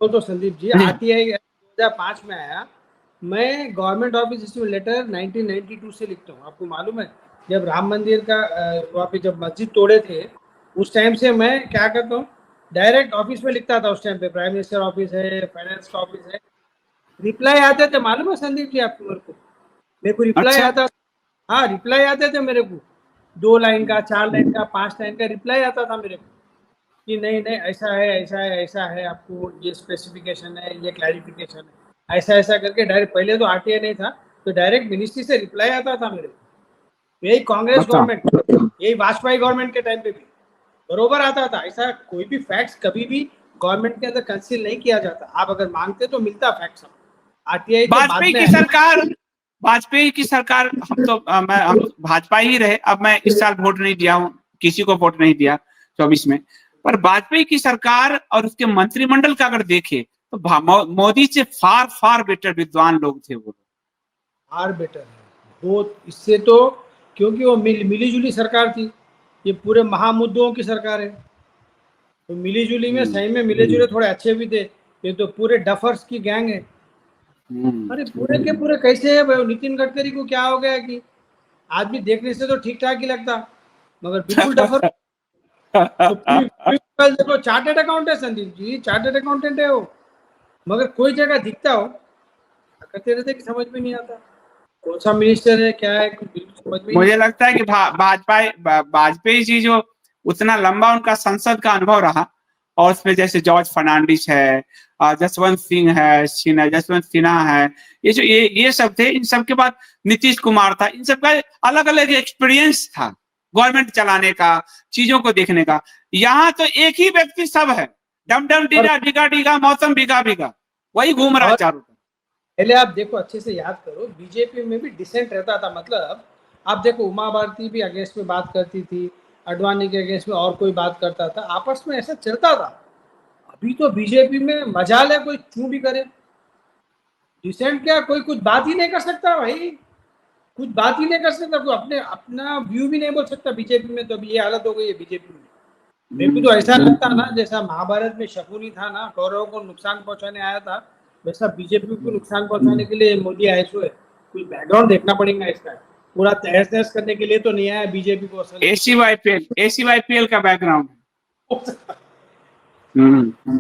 तो संदीप जी, आरटीआई 2005 में आया। मैं गवर्नमेंट ऑफिस इसमें लेटर 1992 से लिखता हूँ। आपको मालूम है, जब राम मंदिर का वहाँ पे जब मस्जिद तोड़े थे, उस टाइम से मैं क्या करता हूँ, डायरेक्ट ऑफिस में लिखता था। उस टाइम पे प्राइम मिनिस्टर ऑफिस है, फाइनेंस का ऑफिस है, रिप्लाई आते थे। मालूम है संदीप जी आपको? मेरे को रिप्लाई अच्छा। आता। हाँ, रिप्लाई आते थे मेरे को, 2 लाइन का, 4 लाइन का, 5 लाइन का रिप्लाई आता था मेरे को कि नहीं नहीं ऐसा है, ऐसा है, ऐसा है, आपको ये स्पेसिफिकेशन है, ये क्लैरिफिकेशन है, ऐसा ऐसा करके डायरेक्ट। पहले तो आरटीआई नहीं था, तो डायरेक्ट मिनिस्ट्री से रिप्लाई आता था मेरे को। यही कांग्रेस बता। गवर्नमेंट, यही वाजपेयी गवर्नमेंट के टाइम पे भी बरोबर आता था। ऐसा कोई भी फैक्ट्स कभी भी गवर्नमेंट के अंदर कंसील नहीं किया जाता। आप अगर मांगते तो मिलता फैक्ट्स। आरटीआई तो बाद वाजपेयी में की सरकार, वाजपेयी की सरकार, हम भाजपा ही रहे। अब मैं इस साल वोट नहीं दिया हूँ, किसी को वोट नहीं दिया 24 में। पर वाजपेयी की सरकार और उसके मंत्रिमंडल का अगर देखे तो मोदी से फार फार बेटर विद्वान लोग थे वो। फार बेटर है बहुत इससे तो, क्योंकि वो मिली जुली सरकार थी। ये पूरे महामुद्दों की सरकार है, तो मिली जुली में सही में मिले जुले थोड़े अच्छे भी थे। ये तो पूरे डफर्स की गैंग है। अरे पूरे के पूरे कैसे है भाई? नितिन गडकरी को क्या हो गया कि आदमी देखने से तो ठीक ठाक ही लगता, मगर बिल्कुल डफर। तो देखो, चार्टेड अकाउंट है संदीप जी, चार्टेड अकाउंटेंट है वो, मगर कोई जगह दिखता हो कहते रहते कि समझ में नहीं आता कौन सा मिनिस्टर है, क्या है, कुछ बिल्कुल समझ में मुझे नहीं। लगता है कि वाजपेयी जी जो उतना लंबा उनका संसद का अनुभव रहा, और उसमें जैसे जॉर्ज फर्नांडिस है, जसवंत सिंह है, जसवंत सिन्हा है, ये जो ये सब थे। इन सब के बाद नीतीश कुमार था। इन सब का अलग अलग एक्सपीरियंस था गवर्नमेंट चलाने का, चीजों को देखने का। यहाँ तो एक ही व्यक्ति सब है, डम डम और डिगा डिगा डिगा मौसम भीगा भीगा, वही घूम रहा है और चारों तरफ। पहले आप देखो, अच्छे से याद करो, बीजेपी में भी डिसेंट रहता था। मतलब आप देखो, उमा भारती भी अगेंस्ट में बात करती थी, अडवाणी के अगेंस्ट में और कोई बात करता था, आपस में ऐसा चलता था। अभी तो बीजेपी में मजाल है, कोई क्यों भी करे। डिसेंट क्या, कोई कुछ बात ही नहीं कर सकता भाई, कुछ बात ही नहीं कर सकता, कोई अपने अपना व्यू भी नहीं बोल सकता बीजेपी में। तो अभी ये हालत हो गई है बीजेपी में। मेरे को तो ऐसा लगता ना, जैसा महाभारत में शकुनी था ना, कौरवों को नुकसान पहुंचाने आया था, वैसा बीजेपी को नुकसान पहुंचाने के लिए मोदी आए हुए। कुछ बैकग्राउंड देखना पड़ेगा इसका, पूरा तहस नहस करने के लिए तो नहीं आया बीजेपी को असल। एसीवाईपीएल का बैकग्राउंड।